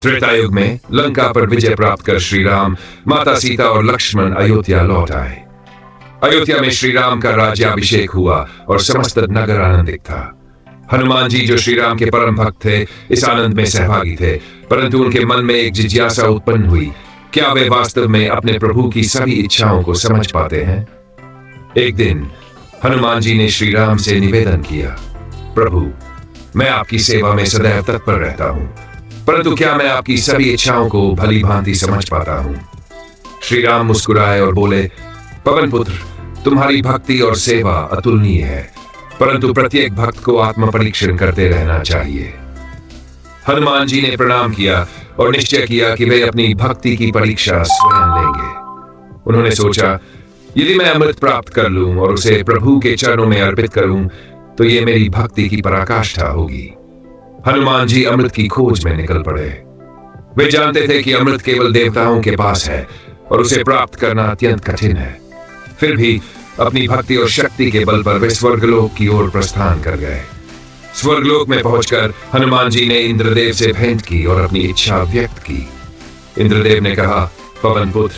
त्रेता युग में लंका पर विजय प्राप्त कर श्री राम, माता सीता और लक्ष्मण अयोध्या लौट आए। अयोध्या में श्री राम का राज्याभिषेक हुआ और समस्त नगर आनंदित था। हनुमान जी जो श्री राम के परम भक्त थे, इस आनंद में सहभागी थे, परंतु उनके मन में एक जिज्ञासा उत्पन्न हुई, क्या वे वास्तव में अपने प्रभु की सभी इच्छाओं को समझ पाते हैं? एक दिन हनुमान जी ने श्री राम से निवेदन किया, प्रभु, मैं आपकी सेवा में सदैव तत्पर रहता हूं, परंतु क्या मैं आपकी सभी इच्छाओं को भली भांति समझ पाता हूं? श्री राम मुस्कुराए और बोले, पवन पुत्र, तुम्हारी भक्ति और सेवा अतुलनीय है, परंतु प्रत्येक भक्त को आत्म परीक्षण करते रहना चाहिए। हनुमान जी ने प्रणाम किया और निश्चय किया कि वे अपनी भक्ति की परीक्षा स्वयं लेंगे। उन्होंने सोचा, यदि मैं अमृत प्राप्त कर लूं और उसे प्रभु के चरणों में अर्पित करूं, तो ये मेरी भक्ति की पराकाष्ठा होगी। हनुमान जी अमृत की खोज में निकल पड़े। वे जानते थे कि अमृत केवल देवताओं के पास है और उसे प्राप्त करना अत्यंत कठिन है। फिर भी अपनी भक्ति और शक्ति के बल पर वे स्वर्गलोक की ओर प्रस्थान कर गए। स्वर्गलोक में पहुंचकर हनुमान जी ने इंद्रदेव से भेंट की और अपनी इच्छा व्यक्त की। इंद्रदेव ने कहा, पवन पुत्र,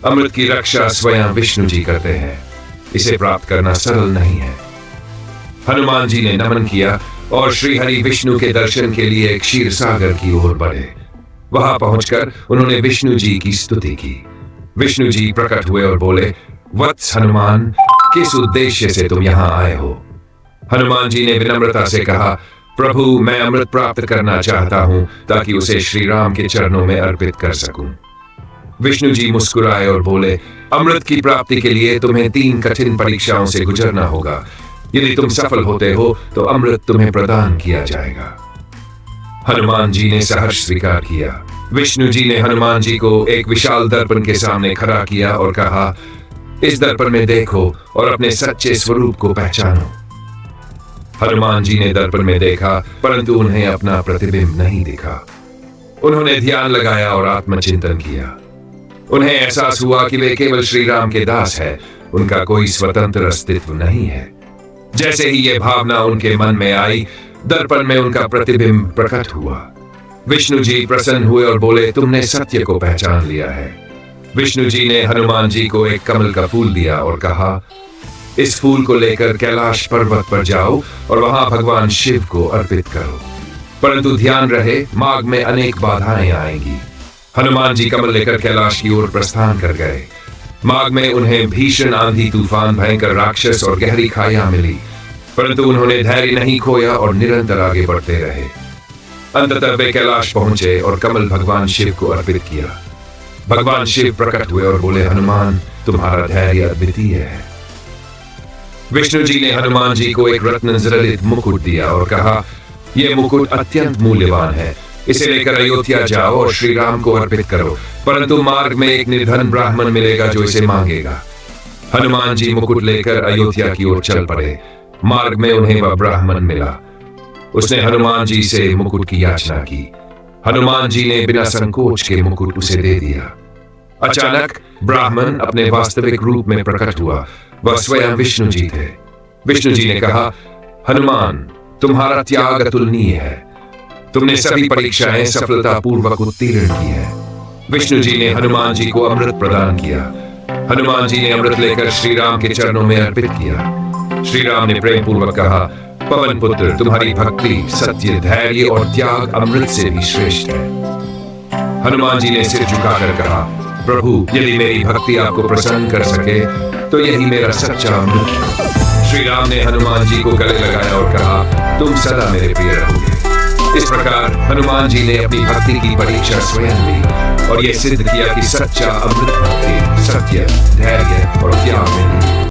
अमृत की रक्षा स्वयं विष्णु जी करते हैं, इसे प्राप्त करना सरल नहीं है। हनुमान जी ने नमन किया और श्री हरि विष्णु के दर्शन के लिए क्षीर सागर की ओर बढ़े। वहां पहुंचकर उन्होंने विष्णु जी की स्तुति की। विष्णु जी प्रकट हुए और बोले, वत्स हनुमान, किस उद्देश्य से तुम यहाँ आए हो? हनुमान जी ने विनम्रता से कहा, प्रभु, मैं अमृत प्राप्त करना चाहता हूं ताकि उसे श्री राम के चरणों में अर्पित कर सकूं। विष्णु जी मुस्कुराए और बोले, अमृत की प्राप्ति के लिए तुम्हें 3 कठिन परीक्षाओं से गुजरना होगा। यदि तुम सफल होते हो तो अमृत तुम्हें प्रदान किया जाएगा। हनुमान जी ने सहर्ष स्वीकार किया। विष्णु जी ने हनुमान जी को एक विशाल दर्पण के सामने खड़ा किया और कहा, इस दर्पण में देखो और अपने सच्चे स्वरूप को पहचानो। हनुमान जी ने दर्पण में देखा, परंतु उन्हें अपना प्रतिबिंब नहीं दिखा। उन्होंने ध्यान लगाया और आत्मचिंतन किया। उन्हें एहसास हुआ कि वे केवल श्री राम के दास हैं, उनका कोई स्वतंत्र अस्तित्व नहीं है। जैसे ही यह भावना उनके मन में आई, दर्पण में उनका प्रतिबिंब प्रकट हुआ। विष्णु जी प्रसन्न हुए और बोले, तुमने सत्य को पहचान लिया है। विष्णु जी ने हनुमान जी को एक कमल का फूल दिया और कहा, इस फूल को लेकर कैलाश पर्वत पर जाओ और वहां भगवान शिव को अर्पित करो, परंतु ध्यान रहे, मार्ग में अनेक बाधाएं आएंगी। हनुमान जी कमल लेकर कैलाश की ओर प्रस्थान कर गए। मार्ग में उन्हें भीषण आंधी, तूफान, भयंकर राक्षस और गहरी खाइयां मिली, परंतु उन्होंने धैर्य नहीं खोया और निरंतर आगे बढ़ते रहे। अंततः वे कैलाश पहुंचे और कमल भगवान शिव को अर्पित किया। भगवान शिव प्रकट हुए और बोले, हनुमान, तुम्हारा धैर्य अद्वितीय है। विष्णु जी ने हनुमान जी को एक रत्न जड़ित मुकुट दिया और कहा, यह मुकुट अत्यंत मूल्यवान है, इसे लेकर अयोध्या जाओ और श्री राम को अर्पित करो, परंतु मार्ग में एक निर्धन ब्राह्मण मिलेगा जो इसे मांगेगा। हनुमान जी मुकुट लेकर अयोध्या की ओर चल पड़े। मार्ग में उन्हें वह ब्राह्मण मिला। उसने हनुमान जी से मुकुट की याचना की। हनुमान जी ने बिना संकोच के मुकुट उसे दे दिया। अचानक ब्राह्मण अपने वास्तविक रूप में प्रकट हुआ। वह स्वयं विष्णु जी थे। विष्णु जी ने कहा, हनुमान, तुम्हारा त्याग अतुलनीय है, तुमने सभी परीक्षाएं सफलतापूर्वक उत्तीर्ण की है। विष्णु जी ने हनुमान जी को अमृत प्रदान किया। हनुमान जी ने अमृत लेकर श्री राम के चरणों में अर्पित किया। श्री राम ने प्रेम पूर्वक कहा, पवन पुत्र, तुम्हारी भक्ति, सत्य, धैर्य और त्याग अमृत से भी श्रेष्ठ है। हनुमान जी ने सिर झुकाकर कहा, प्रभु, यदि मेरी भक्ति आपको प्रसन्न कर सके तो यही मेरा सच्चा अमृत है। श्री राम ने हनुमान जी को गले लगाया और कहा, तुम सदा मेरे प्रिय रहोगे। इस प्रकार हनुमान जी ने अपनी भक्ति की परीक्षा स्वयं ली और यह सिद्ध किया कि सच्चा अमृत भक्ति सत्य, धैर्य और त्याग में नहीं।